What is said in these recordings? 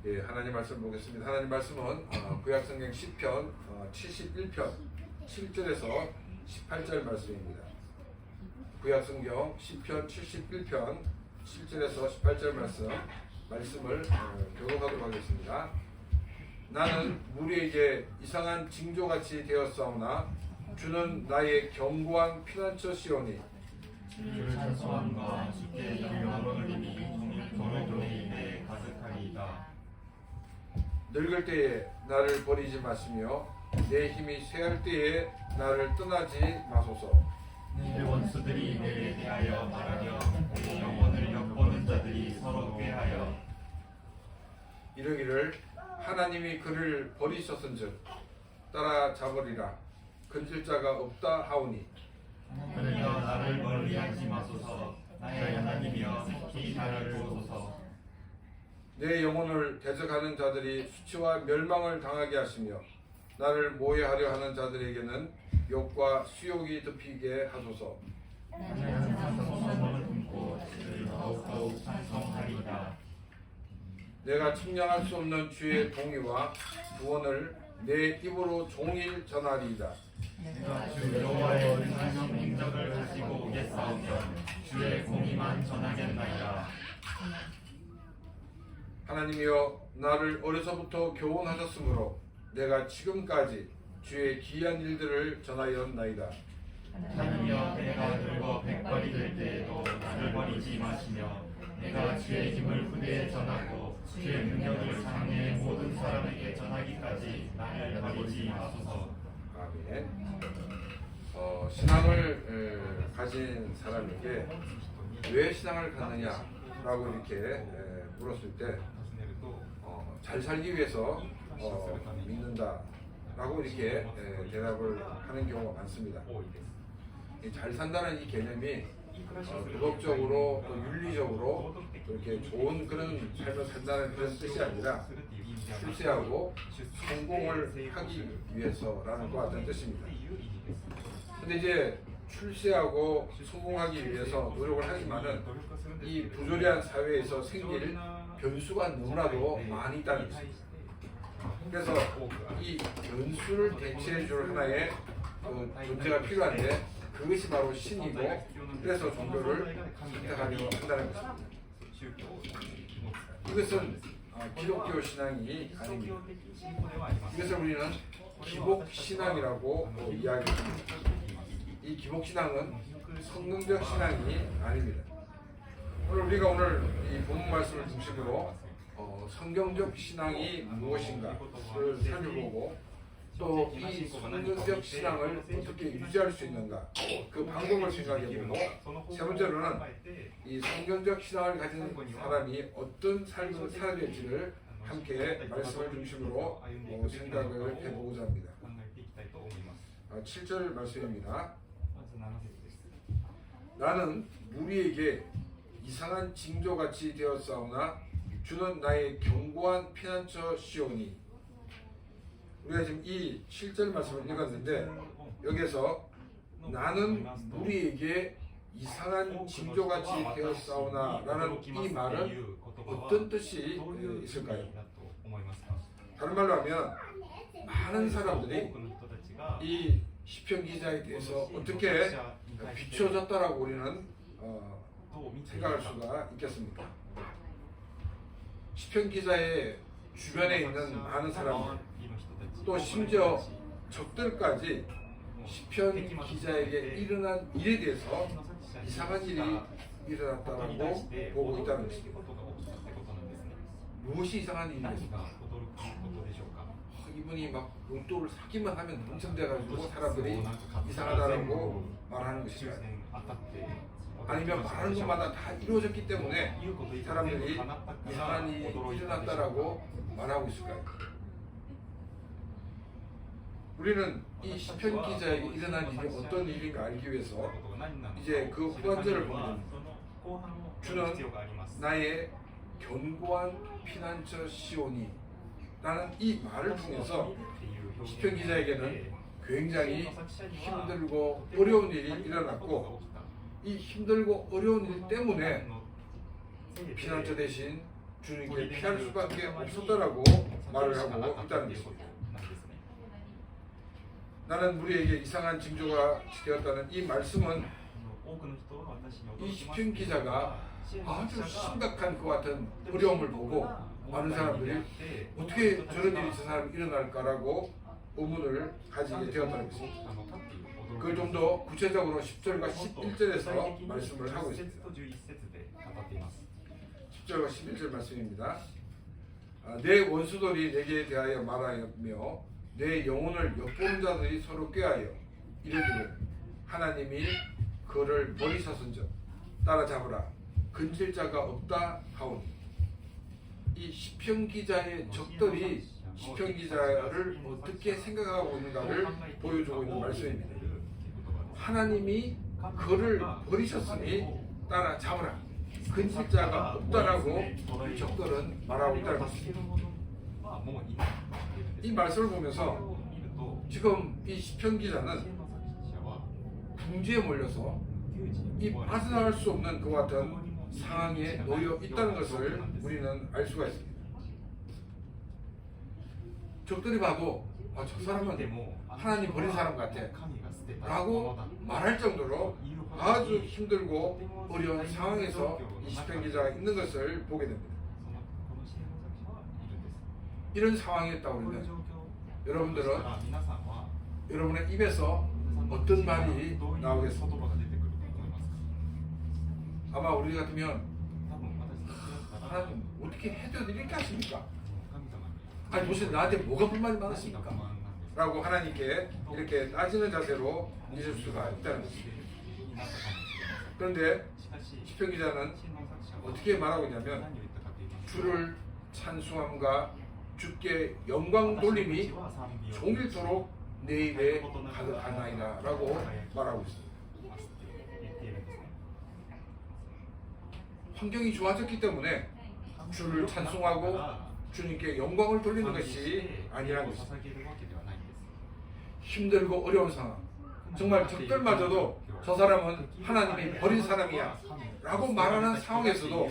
예, 하나님 말씀 보겠습니다. 하나님 말씀은 구약성경 시편 71편 7절에서 18절 말씀입니다. 구약성경 시편 71편 7절에서 18절 말씀을 교독하도록 하겠습니다. 나는 무리에게 이상한 징조같이 되었사오나 주는 나의 견고한 피난처 시오니 주를 찬송함과 주께 영광을 돌리니 종일종일 내 가득하리이다. 늙을 때에 나를 버리지 마시며 내 힘이 쇠할 때에 나를 떠나지 마소서. 내 원수들이 내게 대하여 말하며 내 영혼을 엿보는 자들이 서로 꾀하여 이르기를 하나님이 그를 버리셨은즉 따라잡으리라 건질 자가 없다 하오니 그러여 나를 멀리하지 마소서. 나의 하나님이여 속히 나를 도우소서. 내 영혼을 대적하는 자들이 수치와 멸망을 당하게 하시며 나를 모해하려 하는 자들에게는 욕과 수욕이 덮이게 하소서. 나는 항상 소망을 품고 주를 더욱더욱 찬송하리이다. 내가 측량할 수 없는 주의 공의와 구원을 내 입으로 종일 전하리이다. 내가 주 여호와의 은혜와 행적을 가지고 오겠사오며 주의 공의만 전하겠나이다. 하나님이여 나를 어려서부터 교훈하셨으므로 내가 지금까지 주의 귀한 일들을 전하였나이다. 하나님이여 내가 늙어 백발이 될 때에도 나를 버리지 마시며 내가 주의 힘을 후대에 전하고 주의 능력을 장래의 모든 사람에게 전하기까지 나를 버리지 마소서. 아멘. 신앙을 가진 사람에게 왜 신앙을 갖느냐라고 이렇게 물었을 때 잘 살기 위해서 믿는다라고 이렇게 대답을 하는 경우가 많습니다. 잘 산다는 이 개념이 도덕적으로 또 윤리적으로 이렇게 좋은 그런 삶을 산다는 그런 뜻이 아니라 출세하고 성공을 하기 위해서라는 것 같은 뜻입니다. 근데 이제 출세하고 성공하기 위해서 노력을 하지만은 이 부조리한 사회에서 생길 변수가 너무나도 많이 있다는 것입니다. 그래서 이 변수를 대체해 줄 하나의 존재가 필요한데 그것이 바로 신이고 그래서 종교를 선택하려 한다는 것입니다. 이것은 기독교 신앙이 아닙니다. 이것을 우리는 기복신앙이라고 이야기합니다. 이 기복신앙은 성경적 신앙이 아닙니다. 우리가 오늘 이 본문 말씀을 중심으로 성경적 신앙이 무엇인가를 살펴보고 또 이 성경적 신앙을 어떻게 유지할 수 있는가 그 방법을 생각해보고 세 번째로는 이 성경적 신앙을 가진 사람이 어떤 삶을 살아야 될지를 함께 말씀을 중심으로 생각을 해보고자 합니다. 7절 말씀입니다. 나는 무리에게 이상한 징조같이 되었사오나 주는 나의 견고한 피난처 시오니. 우리가 지금 이 7절 말씀을 읽었는데 여기에서 나는 무리에게 이상한 징조같이 되었사오나 라는 이 말은 어떤 뜻이 있을까요? 다른 말로 하면 많은 사람들이 이 시편 기자에 대해서 어떻게 비춰졌다라고 우리는 생각할 수가 있겠습니까? 시편 기자의 주변에 있는 많은 사람들 또 심지어 적들까지 시편 기자에게 일어난 일에 대해서 이상한 일이 일어났다고 보고 있다는 것입니다. 무엇이 이상한 일이겠습니까? 이분이 막 용돈을 사기만 하면 당첨돼가지고 사람들이 이상하다라고 말하는 것일까요? 아니면 말하는 것마다 다 이루어졌기 때문에 사람들이 이상한 일이 일어났다라고 말하고 있을까요? 우리는 이 시편 기자에게 일어난 일이 어떤 일인가 알기 위해서 이제 그 후반절을 보면 주는 나의 견고한 피난처 시오니 라는 이 말을 통해서 시편 기자에게는 굉장히 힘들고 어려운 일이 일어났고 이 힘들고 어려운 일 때문에 피난처 대신 주님께 피할 수밖에 없었다라고 말을 하고 있다는 것입니다. 나는 우리에게 이상한 징조가 되었다는 이 말씀은 이 시편 기자가 아주 심각한 그 같은 어려움을 보고 많은 사람들이 어떻게 저런 일이 저 사람이 일어날까라고 의문을 가지게 되었다는 것입니다. 그걸 좀 더 구체적으로 10절과 11절에서 말씀을 하고 있습니다. 10절과 11절 말씀입니다. 내 원수들이 내게 대하여 말하며 내 영혼을 엿보는 자들이 서로 꾀하여 이르기를 하나님이 그를 버리셨은즉 따라잡으라 근질 자가 없다 하오니. 이 시편 기자의 적들이 시편 기자를 어떻게 생각하고 있는가를 보여주고 있는 말씀입니다. 하나님이 그를 버리셨으니 따라잡으라 근질 자가 없다라고 이 적들은 말하고 있다는 것입니다. 이 말씀을 보면서 지금 이 시편 기자는 궁지에 몰려서 이 빠져나갈 수 없는 그 같은 상황에 놓여 있다는 것을 우리는 알 수가 있습니다. 적들이 봐도 저 사람은 하나님 버린 사람 같아 라고 말할 정도로 아주 힘들고 어려운 상황에서 이 시편 기자가 있는 것을 보게 됩니다. 이런 상황이었다고 하면 여러분들은 여러분의 입에서 어떤 말이 나오겠습니까? 아마 우리 같으면 하나님 어떻게 해도 이렇게 하십니까? 아니 도대체 나한테 뭐가 불만이 많으십니까? 라고 하나님께 이렇게 따지는 자세로 있을 수가 있다는 것입니다. 그런데 시편 기자는 어떻게 말하고 있냐면 주를 찬송함과 주께 영광 돌림이 종일토록 내 입에 가득하나이다 라고 말하고 있습니다. 환경이 좋아졌기 때문에 주를 찬송하고 주님께 영광을 돌리는 것이 아니라는 것입니다. 힘들고 어려운 상황, 정말 적들마저도 저 사람은 하나님이 버린 사람이야 라고 말하는 상황에서도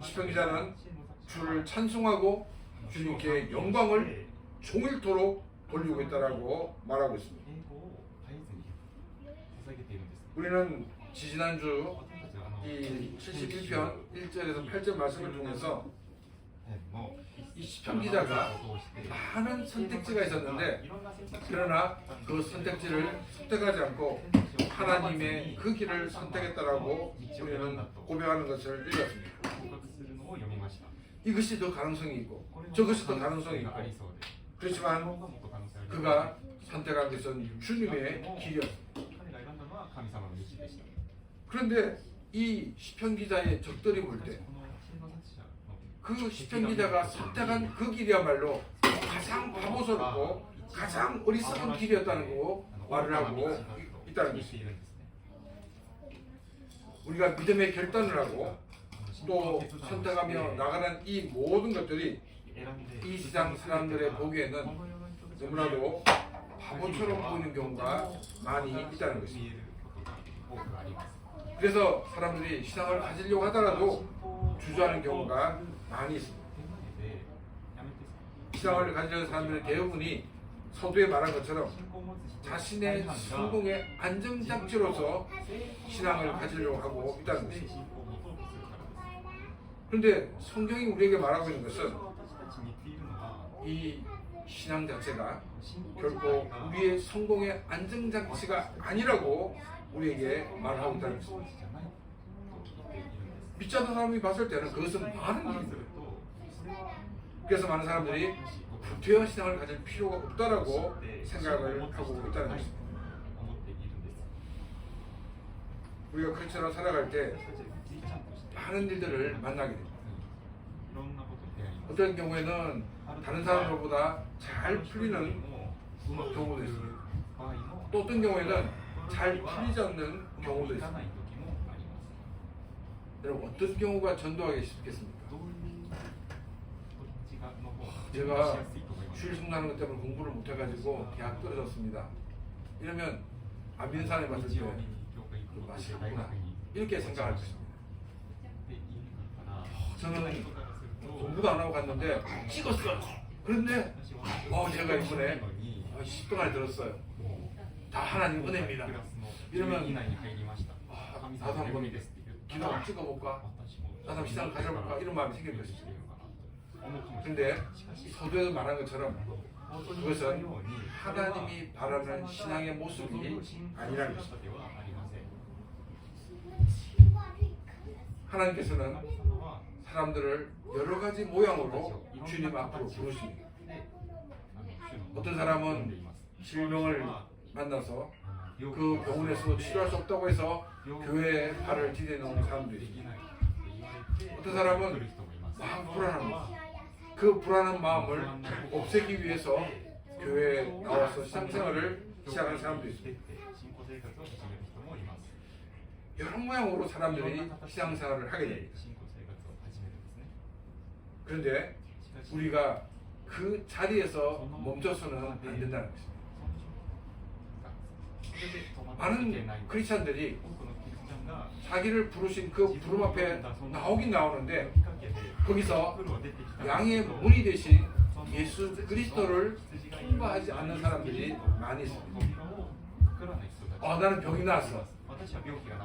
시편 기자는 주를 찬송하고 주님께 영광을 종일토록 돌리고 있다라고 말하고 있습니다. 우리는 지지난주 이 71편 1절에서 8절 말씀을 통해서 이 시편 기자가 많은 선택지가 있었는데 그러나 그 선택지를 선택하지 않고 하나님의 그 길을 선택했다라고 우리는 고백하는 것을 읽었습니다. 이것이 더 가능성이 있고 저것이 더 가능성이 있고 그렇지만 그가 선택한 것은 주님의 길이었습니다. 그런데 이 시편 기자의 적들이 볼 때 그 시편 기자가 선택한 그 길이야말로 가장 바보스럽고 가장 어리석은 길이었다는 거 말을 하고 있다는 것입니다. 우리가 믿음의 결단을 하고 또 선택하며 나가는 이 모든 것들이 이 세상 사람들의 보기에는 너무나도 바보처럼 보이는 경우가 많이 있다는 것입니다. 그래서 사람들이 신앙을 가지려고 하더라도 주저하는 경우가 많이 있습니다. 신앙을 가지려는 사람들의 대부분이 서두에 말한 것처럼 자신의 성공의 안정장치로서 신앙을 가지려고 하고 있다는 것입니다. 그런데 성경이 우리에게 말하고 있는 것은 이 신앙 자체가 결코 우리의 성공의 안정장치가 아니라고 우리에게 말하고 있다는 것입니다. 믿지 않는 사람이 봤을 때는 그것은 많은 일입니다. 그래서 많은 사람들이 구태여 신앙을 가질 필요가 없다라고 생각을 하고 있다는 것입니다. 우리가 크리스천으로 살아갈 때 많은 일들을 만나게 됩니다. 어떤 경우에는 다른 사람들보다 잘 풀리는 경우도 있습니다. 또 어떤 경우에는 잘 풀리지 않는 경우도 있습니다. 여러분 어떤 경우가 전도하기 쉽겠습니까? 제가 주일 성가하는 것 때문에 공부를 못해가지고 대학 떨어졌습니다. 이러면 안 믿는 사람이 봤을 때 그 맛이 없구나 이렇게 생각할 것입니다. 저는 공부도 안 하고 갔는데 찍었어요. 그런데 제가 이번에 10동안을 들었어요. 다 하나님 은혜입니다. 이러면 나도 한번 기도 한번 찍어볼까? 나도 한번 시장을 가져볼까? 이런 마음이 생길 것이죠. 그런데 서두에서 말한 것처럼 그것은 하나님이 바라는 신앙의 모습이 아니라는 것입니다. 하나님께서는 사람들을 여러 가지 모양으로 주님 앞으로 부르십니다. 어떤 사람은 질병을 만나서 그 병원에서 치료할 수 없다고 해서 교회에 발을 디뎌놓은 사람도 있습니다. 어떤 사람은 막 불안합니다. 그 불안한 마음을 없애기 위해서 교회에 나와서 신앙생활을 시작하는 사람도 있습니다. 여러 모양으로 사람들이 신앙생활을 하게 됩니다. 그런데 우리가 그 자리에서 멈춰서는 안 된다는 것입니다. 많은 크리스찬들이 자기를 부르신 그 부름 앞에 나오긴 나오는데 거기서 양의 문이 되신 예수 그리스도를 통과하지 않는 사람들이 많이 있습니다. 나는 병이 나왔어.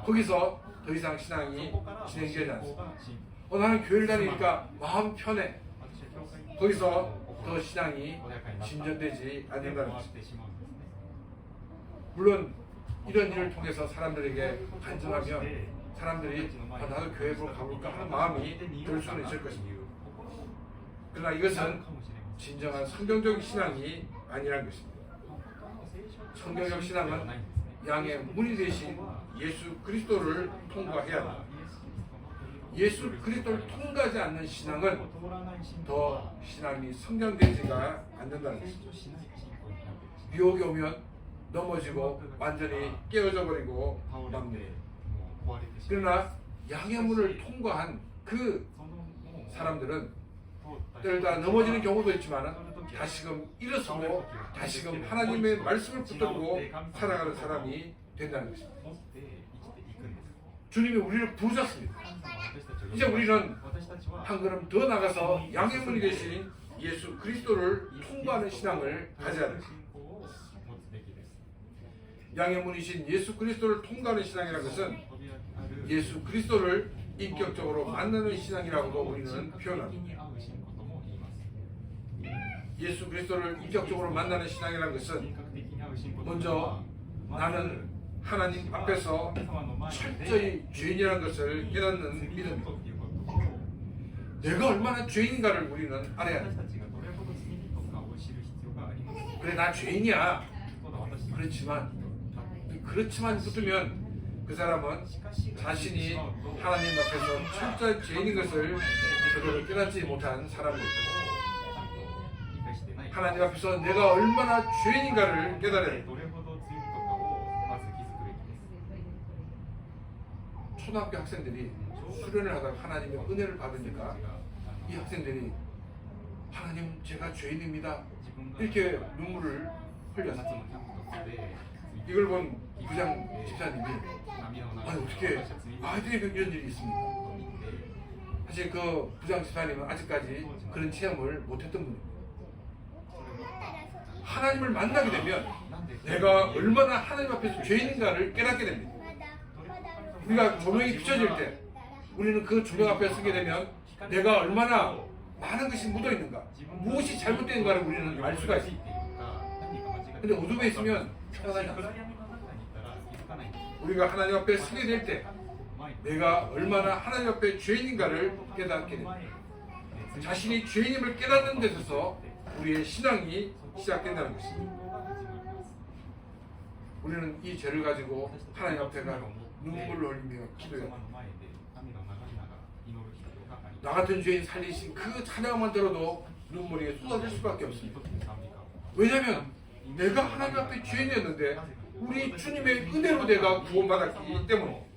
거기서 더 이상 신앙이 진행되지 않습니다. 나는 교회를 다니니까 마음 편해. 거기서 더 신앙이 진전되지 않는다는 것입니다. 물론 이런 일을 통해서 사람들에게 간증하면 사람들이 나도 교회로 가볼까 하는 마음이 들 수는 있을 것입니다. 그러나 이것은 진정한 성경적 신앙이 아니라는 것입니다. 성경적 신앙은 양의 문이 되신 예수 그리스도를 통과해야 합니다. 예수 그리스도를 통과하지 않는 신앙은 더 신앙이 성장되지가 않는다는 것입니다. 유혹이 오면 넘어지고 완전히 깨어져 버리고 맙니다. 그러나 양의 문을 통과한 그 사람들은 때로다 넘어지는 경우도 있지만 다시금 일어서고 다시금 하나님의 말씀을 붙들고 살아가는 사람이 된다는 것입니다. 주님이 우리를 부르셨습니다. 이제 우리는 한 걸음 더 나가서 양의 문이 되신 예수 그리스도를 통과하는 신앙을 가져야 됩니다. 양의 문이신 예수 그리스도를 통과하는 신앙이라는 것은 예수 그리스도를 인격적으로 만나는 신앙이라고도 우리는 표현합니다. 예수 그리스도를 인격적으로 만나는 신앙이라는 것은 먼저 나는 하나님 앞에서 철저히 죄인이라는 것을 깨닫는 믿음입니다. 내가 얼마나 죄인인가를 우리는 알아야 합니다. 그래, 나 죄인이야. 그렇지만 붙으면 그 사람은 자신이 하나님 앞에서 철저히 죄인인 것을 제대로 깨닫지 못한 사람입니다. 하나님 앞에서 내가 얼마나 죄인인가를 깨달아야 합니다. 초등학교 학생들이 수련을 하다가 하나님의 은혜를 받으니까 이 학생들이 하나님 제가 죄인입니다 이렇게 눈물을 흘렸어요. 이걸 본 부장 집사님이 어떻게 아이들에게 이런 일이 있습니까? 사실 그 부장 집사님은 아직까지 그런 체험을 못했던 분입니다. 하나님을 만나게 되면 내가 얼마나 하나님 앞에서 죄인인가를 깨닫게 됩니다. 우리가 조명이 비춰질 때 우리는 그 조명 앞에 서게 되면 내가 얼마나 많은 것이 묻어있는가, 무엇이 잘못된가를 우리는 알 수가 있습니다. 근데 어둠에 있으면 평안하지 않습니다. 우리가 하나님 앞에 서게 될 때 내가 얼마나 하나님 앞에 죄인인가를 깨닫게 됩니다. 자신이 죄인임을 깨닫는 데서 우리의 신앙이 시작된다는 것입니다. 우리는 이 죄를 가지고 하나님 앞에 가 눈물을 흘리며 기도해요. 나 같은 죄인 살리신 그 찬양만 들어도 눈물이 쏟아질 수밖에 없습니다. 왜냐하면 내가 하나님 앞에 죄인이었는데 우리 주님의 은혜로 내가 구원받았기 때문에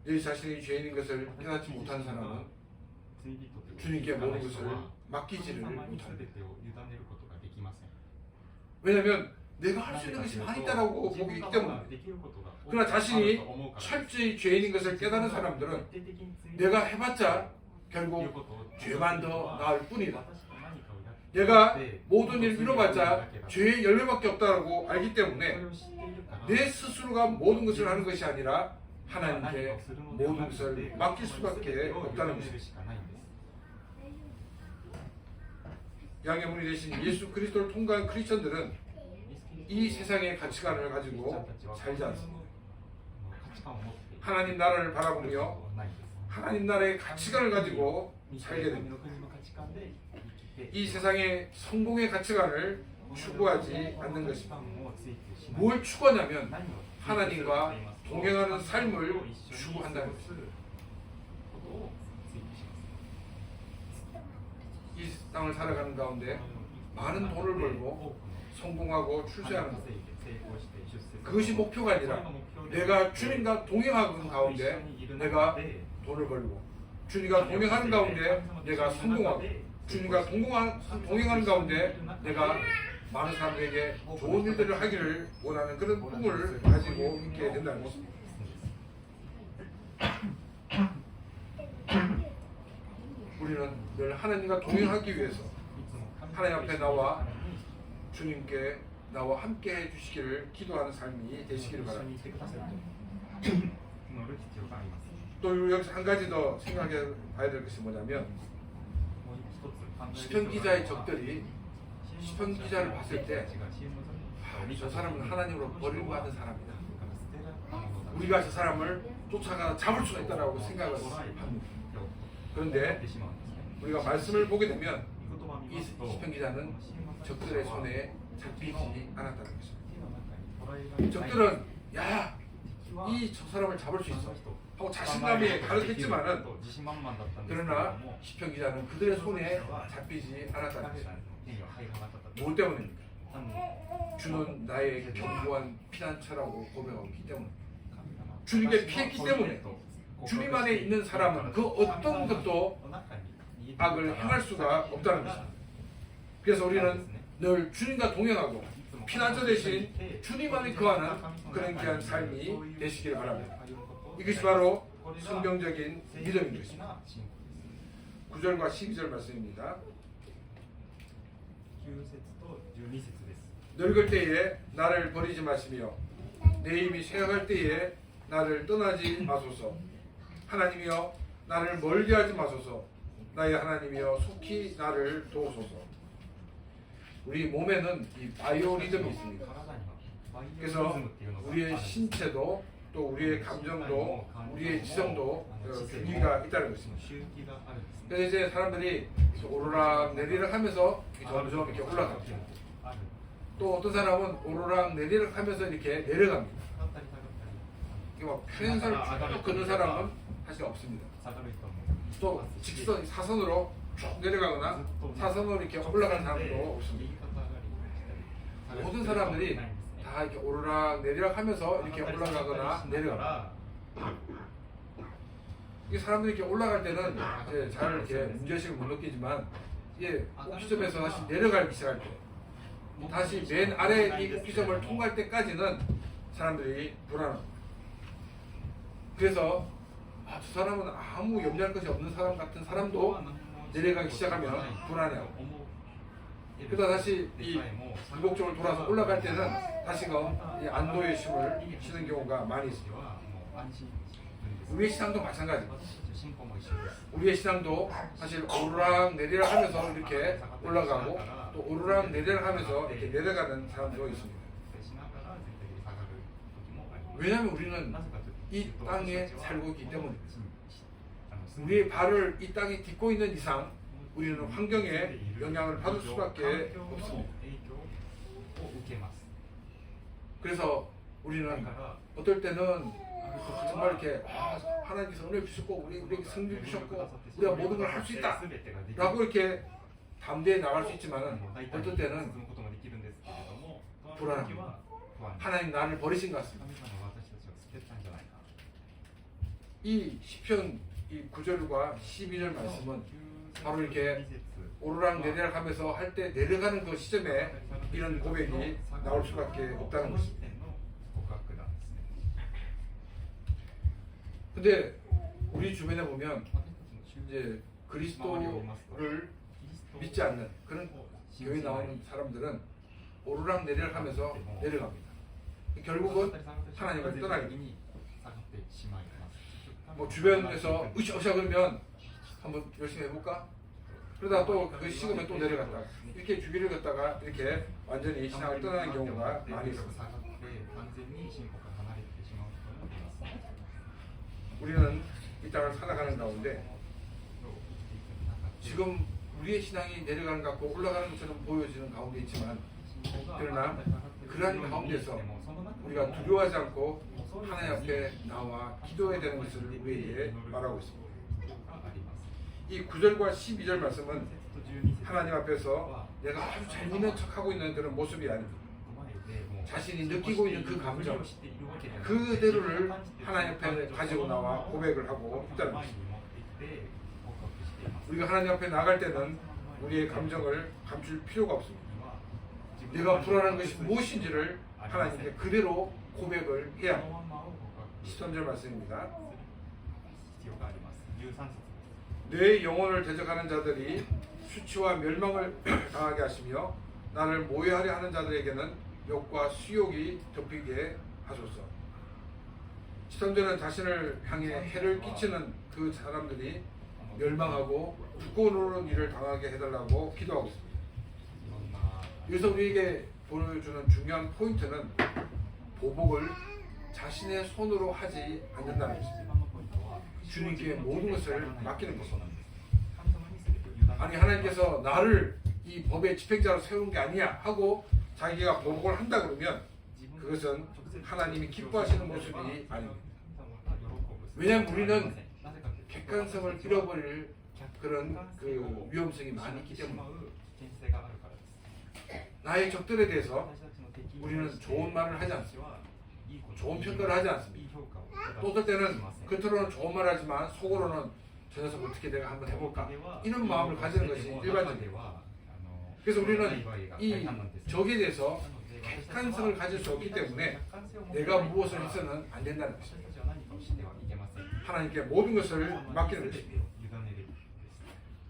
내 자신이 죄인인 것을 깨닫지 못한 사람은 주님께 모든 것을 맡기지를 못합니다. 왜냐하면 내가 할 수 있는 것이 많이 있다라고 보기 때문에 그러나 자신이 철저히 죄인인 것을 깨달은 사람들은 내가 해봤자 결국 죄만 더 나을 뿐이다. 내가 모든 일을 이뤄봤자 죄의 열매밖에 없다고 알기 때문에 내 스스로가 모든 것을 하는 것이 아니라 하나님께 모든 것을 맡길 수밖에 없다는 것입니다. 양해문이 되신 예수 그리스도를 통과한 크리스천들은 이 세상의 가치관을 가지고 살지 않습니다. 하나님 나라를 바라보며 하나님 나라의 가치관을 가지고 살게 됩니다. 이 세상의 성공의 가치관을 추구하지 않는 것입니다. 뭘 추구하냐면 하나님과 동행하는 삶을 추구한다는 것입니다. 이 땅을 살아가는 가운데 많은 돈을 벌고 성공하고 출세하는 것, 그것이 목표가 아니라 내가 주님과 동행하는 가운데 내가 돈을 벌고 주님과 동행하는 가운데 내가 성공하고 주님과 동행하는 가운데 내가 많은 사람들에게 좋은 일들을 하기를 원하는 그런 꿈을 가지고 있게 된다는 것입니다. 우리는 늘 하나님과 동행하기 위해서 하나님 앞에 나와 주님께 나와 함께 해주시기를 기도하는 삶이 되시기를 바랍니다. 또 여기서 한 가지 더 생각해 봐야 될 것이 뭐냐면 시편 기자의 적들이 시편 기자를 봤을 때 저 사람은 하나님으로 버림을 받은 사람이다. 우리가 저 사람을 쫓아가 잡을 수가 있다라고 생각을 합니다. 그런데 우리가 말씀을 보게 되면 이 시편 기자는 적들의 손에 잡히지 않았다는 것입니다. 적들은 야, 이 저 사람을 잡을 수 있어 하고 자신감이 가득했지만은 그러나 시편 기자는 그들의 손에 잡히지 않았다는 것입니다. 뭐 때문입니까? 주는 나의 견고한 피난처라고 고백하기 때문에 주님께 피했기 때문에 주님 안에 있는 사람은 그 어떤 것도 악을 행할 수가 없다는 것입니다. 그래서 우리는 늘 주님과 동행하고 피난처 대신 주님 안에 거하는 그런 귀한 삶이 되시기를 바랍니다. 이것이 바로 성경적인 믿음인 것입니다. 9절과 12절 말씀입니다. 늙을 때에 나를 버리지 마시며 내 힘이 쇠약할 때에 나를 떠나지 마소서. 하나님이여 나를 멀리하지 마소서. 나의 하나님이여 속히 나를 도우소서. 우리 몸에는 이 바이오 리듬이 있습니다. 그래서 우리의 신체도 또 우리의 감정도 우리의 지성도 주기가 있다는 것입니다. 그래서 이제 사람들이 오르락 내리락 하면서 점점 이렇게 올라갑니다. 또 어떤 사람은 오르락 내리락 하면서 이렇게 내려갑니다. 이게 막 편연선을 쭉 걷는 사람은 사실 없습니다. 또 직선 사선으로 쭉 내려가거나 사선으로 이렇게 올라가는 사람도 없습니다. 모든 사람들이 다 이렇게 오르락 내리락 하면서 이렇게 올라가거나 내려갑니다. 이 사람들이 이렇게 올라갈 때는 이제 잘 이렇게 문제의식을 못 느끼지만 이게 꼭지점에서 다시 내려가기 시작할 때 다시 맨 아래 이 꼭지점을 통과할 때까지는 사람들이 불안합니다. 그래서 저 사람은 아무 염려할 것이 없는 사람 같은 사람도 내려가기 시작하면 불안해하고 그러다 다시 이 굴곡점을 돌아서 올라갈 때는 다시금 이 안도의 쉼을 쉬는 경우가 많이 있습니다. 우리의 신앙도 마찬가지입니다. 우리의 신앙도 사실 오르락 내리락 하면서 이렇게 올라가고 또 오르락 내리락 하면서 이렇게 내려가는 사람도 있습니다. 왜냐하면 우리는 이 땅에 살고 있기 때문입니다. 우리의 발을 이 땅에 딛고 있는 이상 우리는 환경에 영향을 받을 수밖에 없습니다. 그래서 우리는 어떨 때는 정말 이렇게 하나님께서 은혜 주셨고 우리에게 승리 주셨고 우리가 모든 걸 할 수 있다 라고 이렇게 담대히 나갈 수 있지만 어떨 때는 불안합니다. 하나님 나를 버리신 것 같습니다. 이 시편 이 9절과 12절 말씀은 바로 이렇게 오르락 내리락 하면서 할 때 내려가는 그 시점에 이런 고백이 나올 수밖에 없다는 것입니다. 근데 우리 주변에 보면 이제 그리스도를 믿지 않는 그런 교회 나오는 사람들은 오르락 내리락 하면서 내려갑니다. 결국은 하나님을 떠나게 됩니다. 뭐 주변에서 으쌰으쌰 그러면 한번 열심히 해볼까? 그러다가 또 그 식으면 또 내려갔다가 이렇게 주기를 걷다가 이렇게 완전히 신앙을 떠나는 경우가 많이 있습니다. 우리는 이 땅을 살아가는 가운데 지금 우리의 신앙이 내려가는 것 같고 올라가는 것처럼 보여지는 가운데 있지만 그러나 그러한 가운데서 우리가 두려워하지 않고 하나님 앞에 나와 기도해야 되는 것을 우리에게 말하고 있습니다. 이 9절과 12절 말씀은 하나님 앞에서 내가 아주 잘 믿는 척하고 있는 그런 모습이 아닙니다. 자신이 느끼고 있는 그 감정 그대로를 하나님 앞에 가지고 나와 고백을 하고 있다는 것입니다. 우리가 하나님 앞에 나갈 때는 우리의 감정을 감출 필요가 없습니다. 내가 불안한 것이 무엇인지를 하나님께 그대로 고백을 해야 합니다. 13절 말씀입니다. 내 영혼을 대적하는 자들이 수치와 멸망을 당하게 하시며 나를 모해하려 하는 자들에게는 욕과 수욕이 덮이게 하소서. 13절은 자신을 향해 해를 끼치는 그 사람들이 멸망하고 두꺼운 일을 당하게 해달라고 기도하고 있습니다. 여기서 우리에게 보여주는 중요한 포인트는 보복을 자신의 손으로 하지 않는다는 것입니다. 주님께 모든 것을 맡기는 것입니다. 아니 하나님께서 나를 이 법의 집행자로 세운 게 아니야 하고 자기가 보복을 한다 그러면 그것은 하나님이 기뻐하시는 모습이 아닙니다. 왜냐하면 우리는 객관성을 잃어버릴 그런 그 위험성이 많이 있기 때문입니다. 나의 적들에 대해서 우리는 좋은 말을 하지 않습니다. 좋은 평가를 하지 않습니다. 또 어떨 때는 겉으로는 좋은 말을 하지만 속으로는 저 녀석 어떻게 내가 한번 해볼까 이런 마음을 가지는 것이 일반적입니다. 그래서 우리는 이 적에 대해서 객관성을 가질 수 없기 때문에 내가 무엇을 해서는 안 된다는 것입니다. 하나님께 모든 것을 맡기는 것입니다.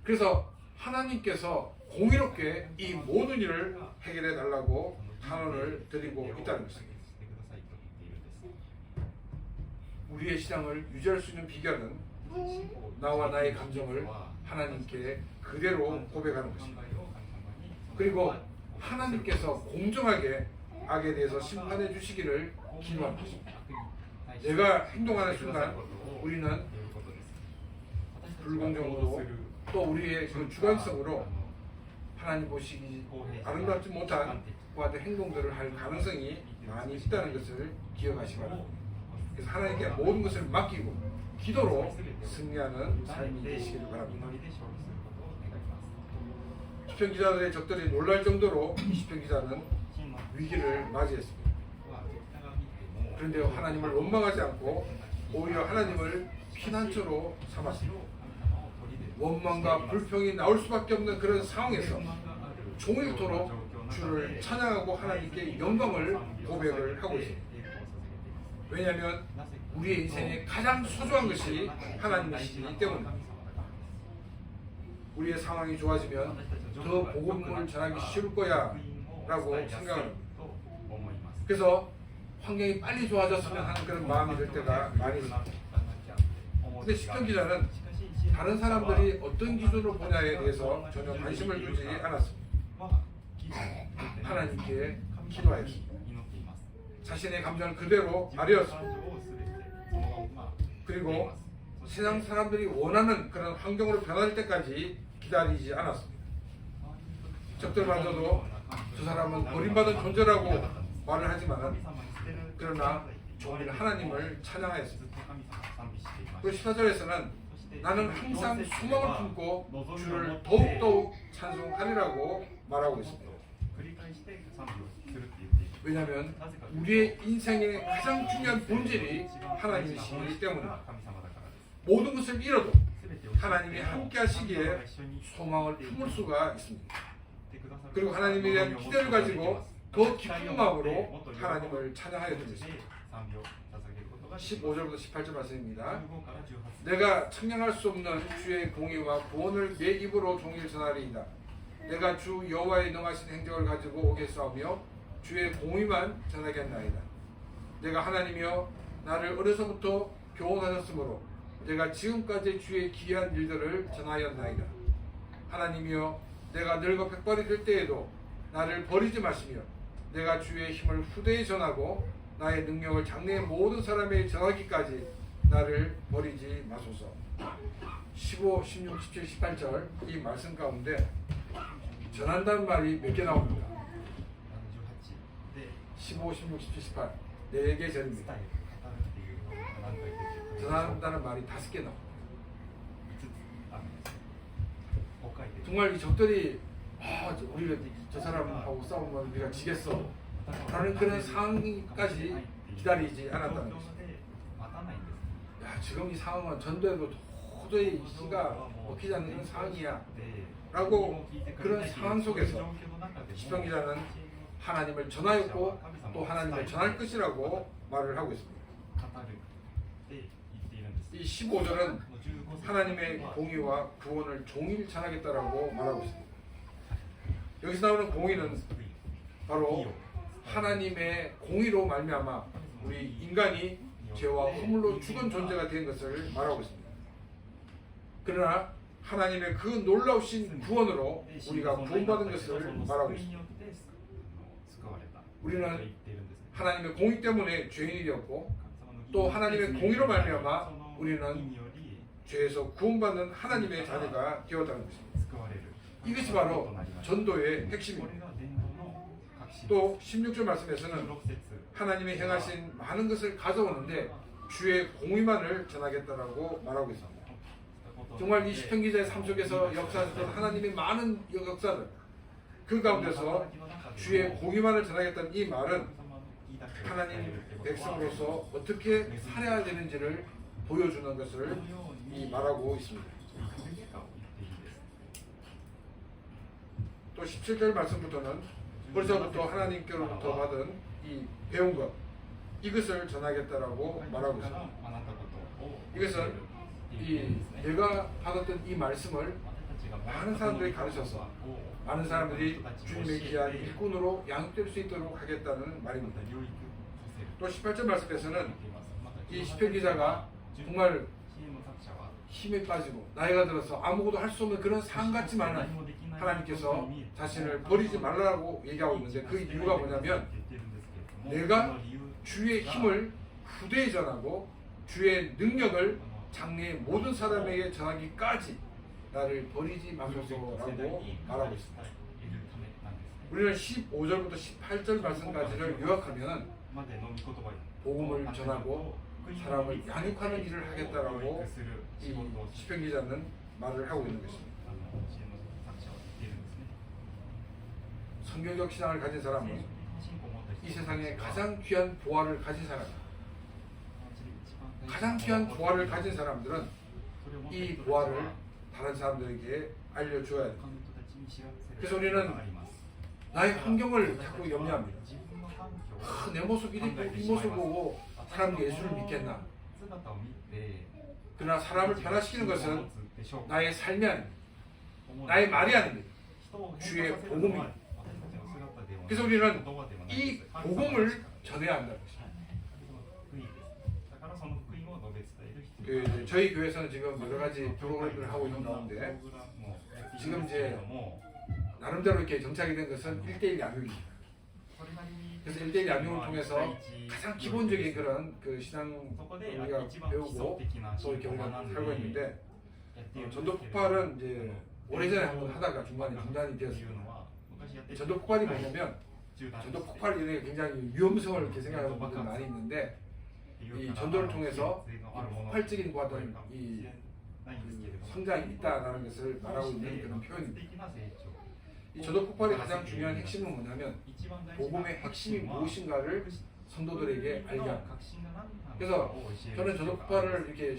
그래서 하나님께서 공의롭게 이 모든 일을 해결해 달라고 탄원을 드리고 있다는 것입니다. 우리의 신앙을 유지할 수 있는 비결은 나와 나의 감정을 하나님께 그대로 고백하는 것입니다. 그리고 하나님께서 공정하게 악에 대해서 심판해 주시기를 기도하는 것입니다. 내가 행동하는 순간 우리는 불공정으로 또 우리의 그 주관성으로 하나님 보시기 아름답지 못한 그와 같은 행동들을 할 가능성이 많이 있다는 것을 기억하시기 바랍니다. 그래서 하나님께 모든 것을 맡기고 기도로 승리하는 삶이 되시기를 바랍니다. 시편 기자들의 적들이 놀랄 정도로 시편 기자는 위기를 맞이했습니다. 그런데 하나님을 원망하지 않고 오히려 하나님을 피난처로 삼았습니다. 원망과 불평이 나올 수밖에 없는 그런 상황에서 종일토록 주를 찬양하고 하나님께 영광을 고백을 하고 있습니다. 왜냐하면 우리의 인생에 가장 소중한 것이 하나님이시기 때문입니다. 우리의 상황이 좋아지면 더 복음을 전하기 쉬울 거야 라고 생각합니다. 그래서 환경이 빨리 좋아졌으면 하는 그런 마음이 들 때가 많이 있습니다. 근데 시편 기자는 다른 사람들이 어떤 기준으로 보냐에 대해서 전혀 관심을 두지 않았습니다. 하나님께 기도하였습니다. 자신의 감정을 그대로 아뢰었습니다. 그리고 세상 사람들이 원하는 그런 환경으로 변할 때까지 기다리지 않았습니다. 적들마저도 저 사람은 버림받은 존재라고 말을 하지만 그러나 종일 하나님을 찬양하였습니다. 그리고 14절에서는 나는 항상 소망을 품고 주를 더욱더욱 찬송하리라고 말하고 있습니다. 왜냐하면 우리의 인생의 가장 중요한 본질이 하나님이시기 때문입니다. 모든 것을 잃어도 하나님이 함께 하시기에 소망을 품을 수가 있습니다. 그리고 하나님에 대한 기대를 가지고 더 기쁜 마음으로 하나님을 찬양하여 드리겠습니다. 15절부터 18절 말씀입니다. 내가 청량할 수 없는 주의 공의와 구원을 내 입으로 종일 전하리이다. 내가 주 여호와의 능하신 행적을 가지고 오겠사오며 주의 공의만 전하겠나이다. 내가 하나님이여 나를 어려서부터 교훈하셨으므로 내가 지금까지 주의 기이한 일들을 전하였나이다. 하나님이여 내가 늙어 백발이 될 때에도 나를 버리지 마시며 내가 주의 힘을 후대에 전하고 나의 능력을 장래의 모든 사람에게 전하기까지 나를 버리지 마소서. 15, 16, 17, 18절 이 말씀 가운데 전한다는 말이 몇 개 나옵니다. 15, 16, 17, 18 4개 절입니다. 전한다는 말이 5개 나옵니다. 정말 이 적들이 우리가 저 사람하고 싸우면 우리가 지겠어 라는 그런 상황까지 기다리지 않았다는 것입니다. 야, 지금 이 상황은 전도에도 도저히 시가 먹히지 않는 그런 상황이야 라고 그런 상황 속에서 시편 기자는 하나님을 전하였고 또 하나님을 전할 것이라고 말을 하고 있습니다. 이 15절은 하나님의 공의와 구원을 종일 전하겠다라고 말하고 있습니다. 여기서 나오는 공의는 바로 하나님의 공의로 말미암아 우리 인간이 죄와 허물로 죽은 존재가 된 것을 말하고 있습니다. 그러나 하나님의 그 놀라우신 구원으로 우리가 구원받은 것을 말하고 있습니다. 우리는 하나님의 공의 때문에 죄인이 되었고 또 하나님의 공의로 말미암아 우리는 죄에서 구원받는 하나님의 자녀가 되었다는 것입니다. 이것이 바로 전도의 핵심입니다. 또 16절 말씀에서는 하나님이 행하신 많은 것을 가져오는데 주의 공의만을 전하겠다라고 말하고 있습니다. 정말 이 시편 기자의 삶 속에서 역사하셨던 하나님의 많은 역사를 그 가운데서 주의 공의만을 전하겠다는 이 말은 하나님 백성으로서 어떻게 살아야 되는지를 보여주는 것을 이 말하고 있습니다. 또 17절 말씀부터는 벌써부터 하나님께로부터 받은 이 배운 것 이것을 전하겠다라고 말하고 있습니다. 이것은 이 내가 받았던 이 말씀을 많은 사람들이 가르쳐서 많은 사람들이 주님의 귀한 일꾼으로 양육될 수 있도록 하겠다는 말입니다. 또 18절 말씀에서는 이 시편 기자가 정말 힘에 빠지고 나이가 들어서 아무것도 할 수 없는 그런 삶 같지만은 하나님께서 자신을 버리지 말라고 얘기하고 있는데 그 이유가 뭐냐면 내가 주의 힘을 후대에 전하고 주의 능력을 장래의 모든 사람에게 전하기까지 나를 버리지 마소서라고 말하고 있습니다. 우리는 15절부터 18절 말씀까지를 요약하면 복음을 전하고 사람을 양육하는 일을 하겠다라고 이 시편 기자는 말을 하고 있는 것입니다. 성경적 신앙을 가진 사람은 이 세상에 가장 귀한 보화를 가진 사람입니다. 가장 귀한 보화를 가진 사람들은 이 보화를 다른 사람들에게 알려줘야 됩니다. 그래서 우리는 나의 환경을 자꾸 염려합니다. 내 모습 이 모습 보고 사람이 예수를 믿겠나? 그러나 사람을 변화시키는 것은 나의 삶이 아닙니다. 나의 말이 아닙니다. 주의 복음입니다. 그래서 우리는 이 복음을 전해야 한다는 것입니다. 저희 교회에서는 지금 여러 가지 프로그램을 하고 있는 가운데 지금 이제 나름대로 이렇게 정착이 된 것은 1:1 양육입니다. 그래서 1:1 양육을 통해서 가장 기본적인 그런 그 신앙 우리가 배우고 또 이렇게 우리가 살고 있는데 전도 폭발은 이제 오래전에 한번 하다가 중단이 되었습니다. 전도 폭발이 뭐냐면 전도 폭발 이런 게 굉장히 위험성을 이렇게 생각하는 분들 많이 있는데 이 전도를 통해서 폭발적인 어떤 이 성장이 있다라는 것을 말하고 있는 그런 표현입니다. 이 전도 폭발의 가장 중요한 핵심은 뭐냐면 복음의 핵심이 무엇인가를 성도들에게 알게 합니다. 그래서 저는 전도 폭발을 이렇게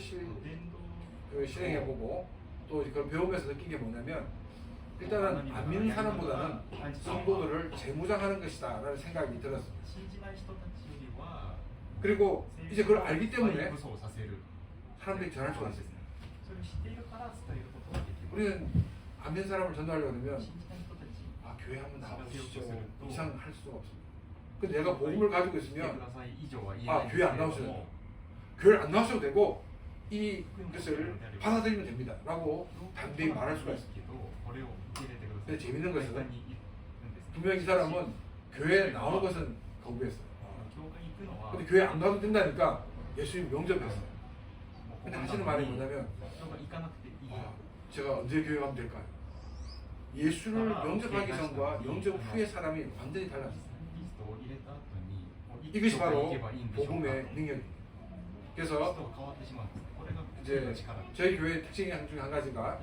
실행해보고 또 그걸 배우면서 느낀 게 뭐냐면 일단은 안 믿는 사람보다는 성도들을 재무장하는 것이다 라는 생각이 들었습니다. 信じない人たちよりは 그리고 이제 그걸 알기 때문에 武装させる 사람들이 전할 수가 있어요. それを知っているから伝えることができます。 우리는 안 믿는 사람을 전도하려고 하면 信じない人たち 아 교회 한번 나와보시죠 이상 할 수가 없습니다. 근데 내가 복음을 가지고 来て 있으면 ください以上は言え 아 ないん 교회 です 안 けれど 나오셔도 も 돼요. 교회 안 나오셔도 되고 이것을 받아들이면 됩니다 라고 담대히 말할 수가 있습니다. けどこれを受け入れてください。 근데 재밌는 것은 間にいるんです。 분명히 이 사람은 교회에 나오는 것은 거부했어요. 教会に行くのは 근데 교회 안 가도 된다니까 예수님 명접했어요. もう 근데 하시는 말이 뭐냐면 人が行かなくていい。 아, 제가 언제 교회 가면 될까요? 예수를 영접하기 전과 영접 후의 사람이 완전히 달랐어요. キリストを入れた後に 이것이 教会に 바로 行けばいいんでしょうか。 복음의 능력입니다. キリス 그래서 トが変わってしまうんです。これが福音 이제 の力。 저희 교회 특징 중에 한 가지가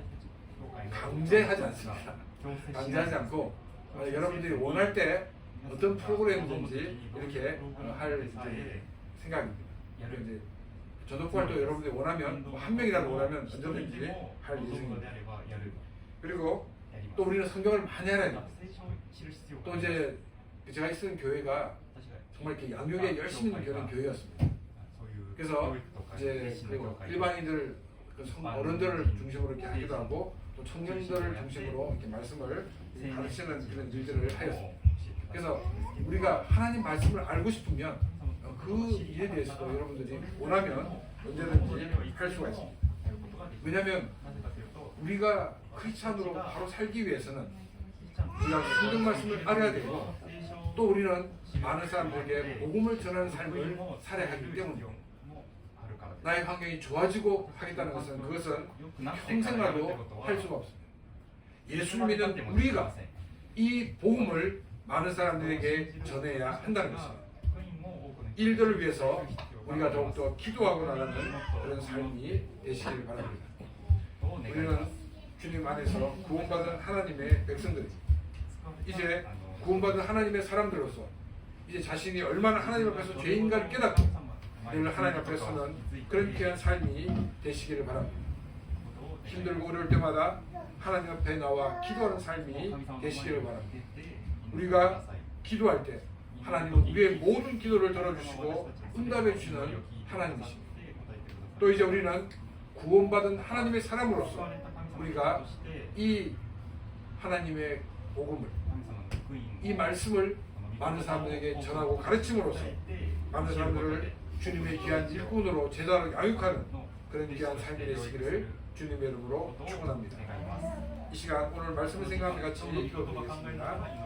教会の 강제하지 않습니다. 強制しない 강제하지 않고 여러분들이 원할 때 어떤 프로그램이든지 이렇게 할 이제 생각입니다. 그러니까 이제 전도부 활동 여러분들이 원하면 뭐한 명이라도 원하면 언제든지 할 望むの 예정입니다. であればやる。 그리고 やります。 또 우리는 성경을 많이 알아야 됩니다. 聖書を知る必要が 또 あります。 이제 제가 있던 교회가 私が 정말 이렇게 양육에 열심히 있는 그런 교회였습니다. そういう 그래서 教育とか 이제 熱心な教 그리고 会 일반인들 어른들을 중심으로 이렇게 하기도 하고 또 청년들을 중심으로 이렇게 말씀을 가르치는 그런 일들을 하였습니다. 그래서 우리가 하나님 말씀을 알고 싶으면 그 일에 대해서도 여러분들이 원하면 언제든지 할 수가 있습니다. 왜냐하면 なぜかというと 우리가 크리스찬으로 바로 살기 위해서는 우리가 성경 말씀을 알아야 되고 또 우리는 많은 사람들에게 복음을 전하는 삶을 살아야 하기 때문입니다. 나의 환경이 좋아지고 하겠다는 것은 그것은 평생가도 할 수가 없습니다. 예수를 믿는 우리가 이 복음을 많은 사람들에게 전해야 한다는 것입니다. 일들을 위해서 우리가 더욱더 기도하고 나가는 그런 삶이 되시길 바랍니다. 우리는 주님 안에서 구원받은 하나님의 백성들이 이제 구원받은 하나님의 사람들로서 이제 자신이 얼마나 하나님 앞에서 죄인가를 깨닫고 늘 하나님 앞에 서는 그런 귀한 삶이 되시기를 바랍니다. 힘들고 어려울 때마다 하나님 앞에 나와 기도하는 삶이 되시기를 바랍니다. 우리가 기도할 때 하나님은 우리의 모든 기도를 들어주시고 응답해 주시는 하나님이십니다. 또 이제 우리는 구원받은 하나님의 사람으로서 우리가 이 하나님의 복음을 이 말씀을 많은 사람들에게 전하고 가르침으로써 많은 사람들을 주님의 귀한 일꾼으로 제자로 양육하는 그런 귀한 삶이 되시기를 주님의 이름으로 축원합니다. 이 시간 오늘 말씀을 생각하며 같이 기도드리겠습니다.